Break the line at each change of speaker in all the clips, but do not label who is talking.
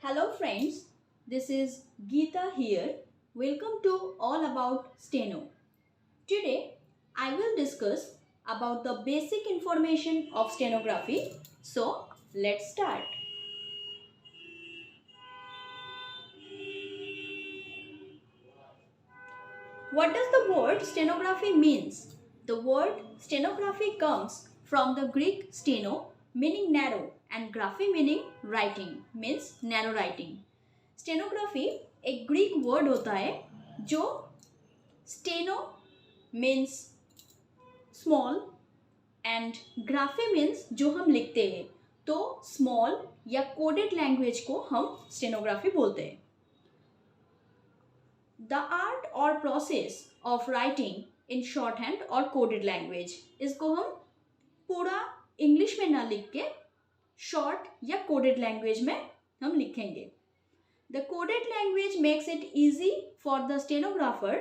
Hello friends, this is Geeta here. Welcome to All About Steno. Today I will discuss about the basic information of stenography. So let's start. What does the word stenography means? The word stenography comes from the Greek steno meaning narrow and graphy meaning writing means narrow writing. Stenography एक Greek word होता है जो steno means small and graphy means जो हम लिखते हैं, तो small या कोडेड लैंग्वेज को हम स्टेनोग्राफी बोलते हैं. द आर्ट और process of writing in short hand और कोडेड लैंग्वेज, इसको हम पूरा इंग्लिश में ना लिख के शॉर्ट या कोडेड लैंग्वेज में हम लिखेंगे. The coded language makes it easy for the stenographer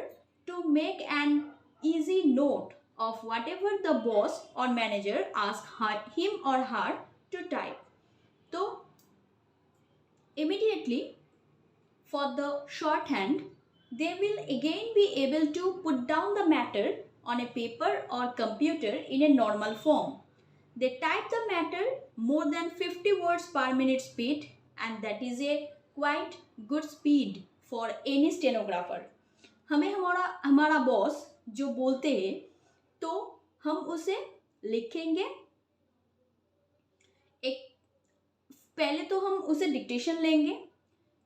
to make an easy note of whatever the boss or manager asks him or her to type. So, immediately for the shorthand, they will again be able to put down the matter on a paper or computer in a normal form. They type the matter more than 50 words per minute speed, and that is a quite good speed for any stenographer. हमें हमारा boss जो बोलते हैं तो हम उसे लिखेंगे. पहले तो हम उसे डिक्टेशन लेंगे,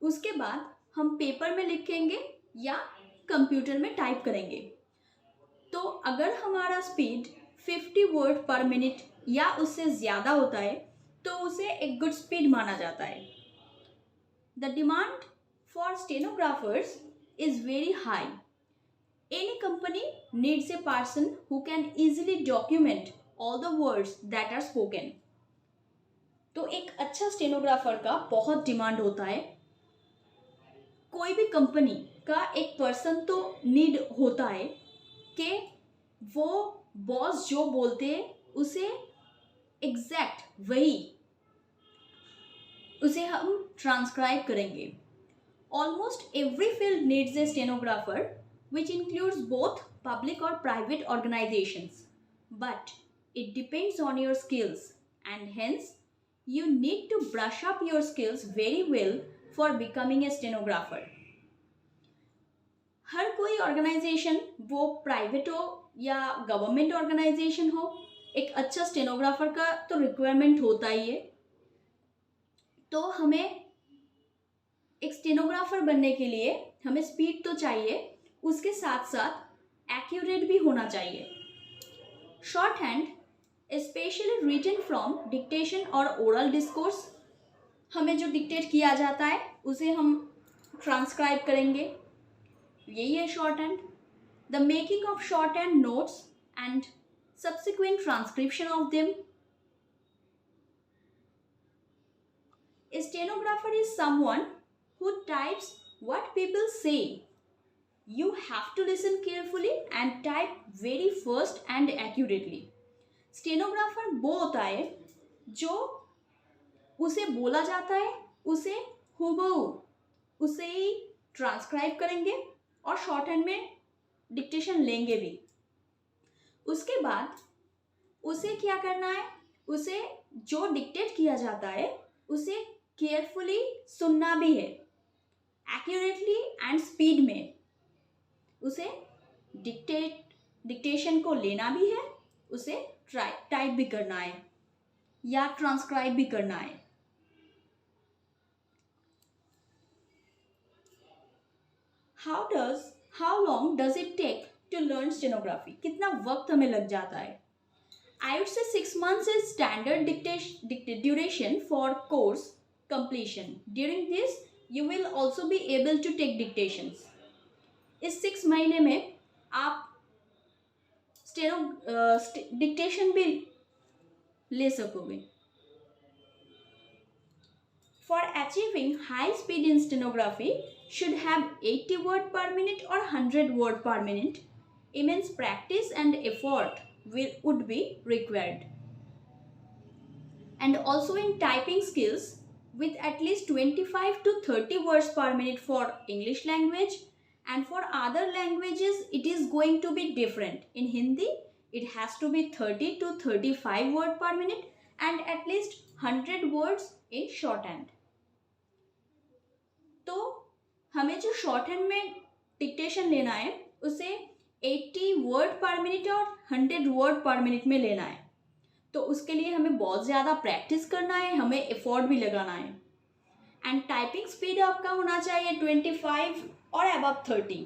उसके बाद हम पेपर में लिखेंगे या कंप्यूटर में टाइप करेंगे. तो अगर हमारा स्पीड 50 वर्ड पर मिनट या उससे ज़्यादा होता है तो उसे एक गुड स्पीड माना जाता है. The demand for stenographers is very high. Any company needs a person who can easily document all the words that are spoken. तो एक अच्छा स्टेनोग्राफर का बहुत डिमांड होता है. कोई भी कंपनी का एक पर्सन तो नीड होता है कि वो बॉस जो बोलते हैं उसे एग्जैक्ट वही उसे हम ट्रांसक्राइब करेंगे. Almost every field needs a stenographer which includes both public और private organisations, but it depends on your skills and hence you need to brush up your skills very well for becoming a stenographer. हर कोई organisation, वो private हो या government organisation हो, एक अच्छा stenographer का तो रिक्वायरमेंट होता ही है. तो हमें एक स्टेनोग्राफर बनने के लिए हमें स्पीड तो चाहिए, उसके साथ साथ एक्यूरेट भी होना चाहिए. Short hand specially written from dictation और ओरल डिस्कोर्स, हमें जो डिक्टेट किया जाता है उसे हम ट्रांसक्राइब करेंगे, यही है short hand. The making of short hand notes and subsequent transcription of them. A stenographer is someone who types what people say. You have to listen carefully and type very fast and accurately. Stenographer वो होता है जो उसे बोला जाता है उसे हूबहू उसे ही ट्रांसक्राइब करेंगे और शॉर्ट हैंड में डिक्टेशन लेंगे भी. उसके बाद उसे क्या करना है, उसे जो डिक्टेट किया जाता है उसे केयरफुली सुनना भी है, एक्यूरेटली एंड स्पीड में उसे डिक्टेशन को लेना भी है, उसे टाइप भी करना है या ट्रांसक्राइब भी करना है. How long does it take to learn stenography, कितना वक्त हमें लग जाता है. I would say 6 months is standard duration for course completion. During this, you will also be able to take dictations. इस 6 महीने में आप डिक्टेशन भी ले सकोगे. For achieving high speed in stenography, should have 80 word per minute or 100 word per minute. Immense practice and effort would be required. And also in typing skills, with at least 25 to 30 words per minute for English language, and for other languages it is going to be different. In Hindi it has to be 30 to 35 word per minute and at least 100 words in shorthand. तो हमें जो shorthand में dictation लेना है उसे 80 word पर minute और 100 word पर मिनट में लेना है. तो उसके लिए हमें बहुत ज़्यादा प्रैक्टिस करना है, हमें एफर्ट भी लगाना है. एंड टाइपिंग स्पीड आपका होना चाहिए 25 और अबव 30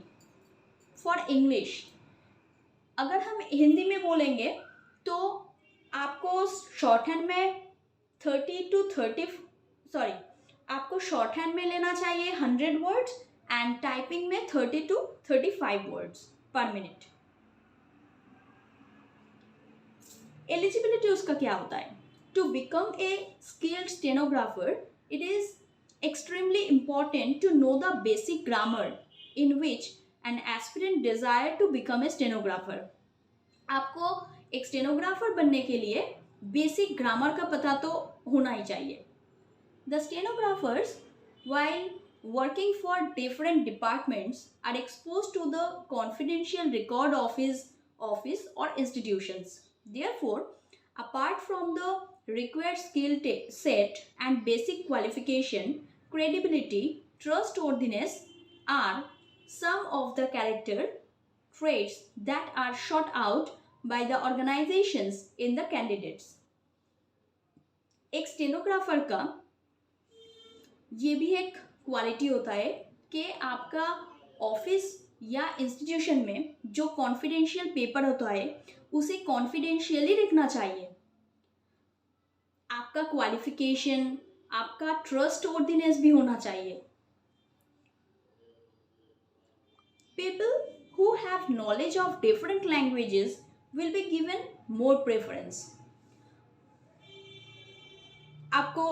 फॉर इंग्लिश. अगर हम हिंदी में बोलेंगे तो आपको शॉर्टहैंड में आपको शॉर्टहैंड में लेना चाहिए 100 वर्ड्स एंड टाइपिंग में 30 to 35 words per minute. Eligibility उसका क्या होता है? To become a skilled stenographer it is extremely important to know the basic grammar in which an aspirant desire to become a stenographer. आपको एक stenographer बनने के लिए बेसिक ग्रामर का पता तो होना ही चाहिए. The stenographers, while working for different departments, are exposed to the confidential record of his office or institutions. Therefore, apart from the required skill set and basic qualification, credibility, trustworthiness are some of the character traits that are sought out by the organizations in the candidates. एक stenographer का ये भी एक quality होता है कि आपका office या इंस्टीट्यूशन में जो कॉन्फिडेंशियल पेपर होता है उसे कॉन्फिडेंशियली रखना चाहिए. आपका क्वालिफिकेशन, आपका ट्रस्टवर्दीनेस भी होना चाहिए. People who have knowledge of different languages will be given more preference. आपको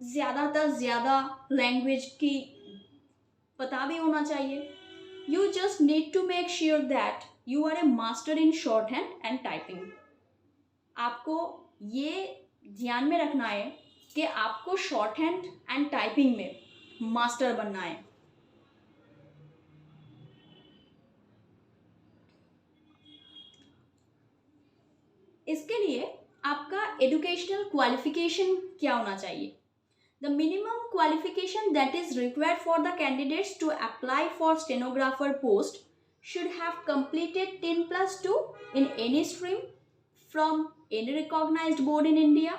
ज़्यादा लैंग्वेज की पता भी होना चाहिए. You just need to make sure that you are a master in short hand and typing. आपको ये ध्यान में रखना है कि आपको शॉर्ट हैंड एंड टाइपिंग में मास्टर बनना है. इसके लिए आपका एजुकेशनल क्वालिफिकेशन क्या होना चाहिए? The minimum qualification that is required for the candidates to apply for stenographer post should have completed 10+2 in any stream from any recognized board in India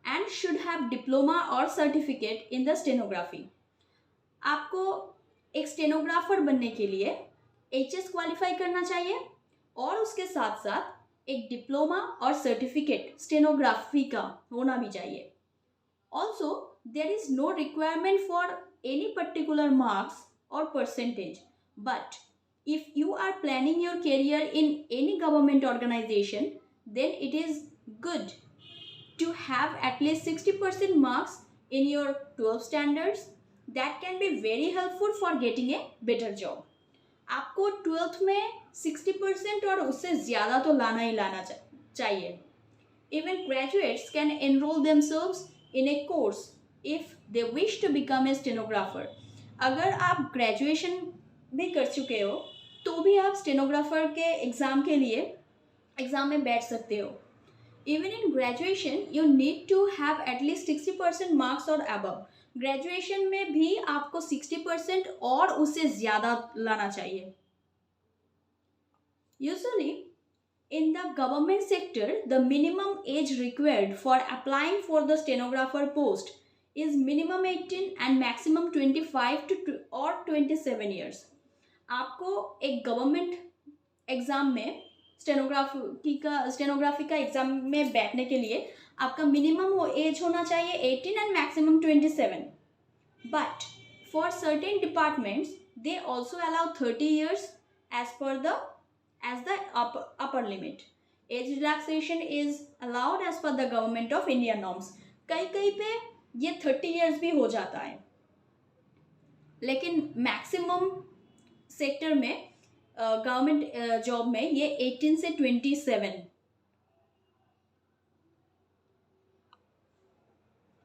and should have diploma or certificate in the stenography. आपको एक stenographer बनने के लिए HS qualify करना चाहिए और उसके साथ साथ एक डिप्लोमा और सर्टिफिकेट स्टेनोग्राफी का होना भी चाहिए. Also, there is no requirement for any particular marks or percentage, but if you are planning your career in any government organization, then it is good to have at least 60% marks in your 12 standards. That can be very helpful for getting a better job. आपको 12th में 60% और उससे ज़्यादा तो लाना ही लाना चाहिए. Even graduates can enroll themselves in a course if they wish to become a stenographer. अगर आप ग्रेजुएशन भी कर चुके हो तो भी आप स्टेनोग्राफर के एग्ज़ाम में बैठ सकते हो. Even in graduation you need to have at least 60% marks or above. Graduation में भी आपको 60% और उससे ज़्यादा लाना चाहिए. Usually in the government sector, the minimum age required for applying for the stenographer post is minimum 18 and maximum 25 to or 27 years. आपको एक गवर्नमेंट एग्ज़ाम में स्टेनोग्राफी का एग्ज़ाम में बैठने के लिए आपका मिनिमम एज होना चाहिए 18 and maximum 27. But for certain departments, they also allow 30 years as the upper limit. Age relaxation is allowed as per the government of India norms. कहीं पे ये 30 years भी हो जाता है, लेकिन मैक्सिमम सेक्टर में गवर्नमेंट जॉब में ये 18 से 27.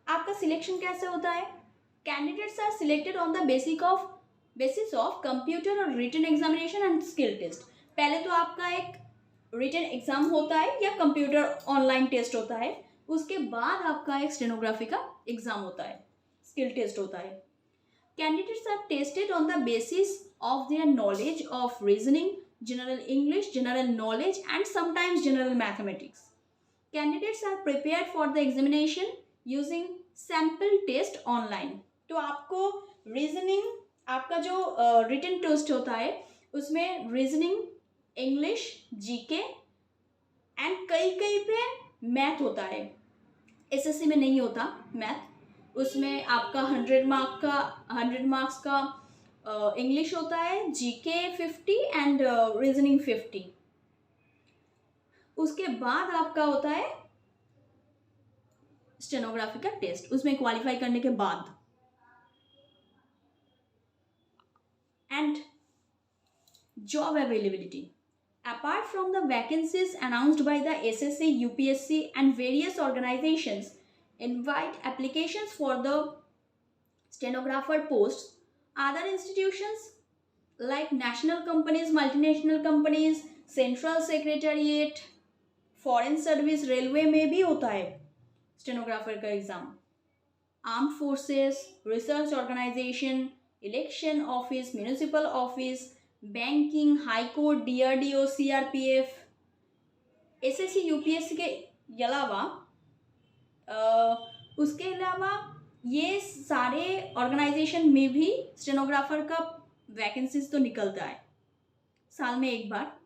आपका सिलेक्शन कैसे होता है? Candidates are selected on the basis of computer और written examination and skill test. पहले तो आपका एक रिटन एग्जाम होता है या कंप्यूटर ऑनलाइन टेस्ट होता है, उसके बाद आपका एक स्टेनोग्राफी का एग्जाम होता है, स्किल टेस्ट होता है। Candidates are tested on the basis of their knowledge of reasoning, general English, general knowledge and sometimes general mathematics. Candidates are prepared for the examination using sample test online. तो आपको reasoning, आपका जो written test होता है उसमें reasoning, English, GK and कई पे math होता है। एसएससी में नहीं होता मैथ, उसमें आपका 100 मार्क्स का इंग्लिश होता है, जीके 50 एंड रीजनिंग 50। उसके बाद आपका होता है स्टेनोग्राफी का टेस्ट, उसमें क्वालिफाई करने के बाद। And job availability, apart from the vacancies announced by the assessee, UPSC and various organisations invite applications for the stenographer post, other institutions like national companies, multinational companies, central secretariat, foreign service, railway में भी होता है stenographer का exam, armed forces, research organisation, election office, municipal office, banking, high court, DRDO, CRPF, SSC, UPSC के अलावा उसके अलावा ये सारे ऑर्गेनाइजेशन में भी स्टेनोग्राफर का वैकेंसीज तो निकलता है साल में एक बार।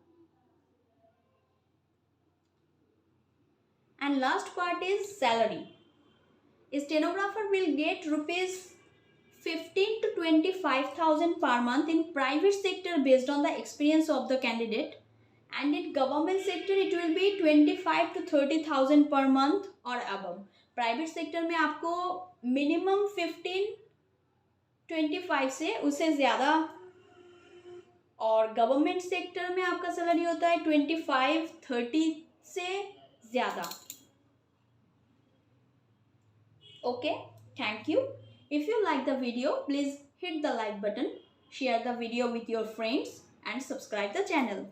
And last part is salary. Stenographer will get ₹15,000 to 25,000 per month in private sector based on the experience of the candidate, and in government sector it will be 25,000 to 30,000 per month or above. Private sector में आपको minimum 15-25 से उससे ज़्यादा, और government sector में आपका salary होता है 25-30 से ज़्यादा। Okay, thank you. If you like the video please hit the like button, share the video with your friends and subscribe the channel.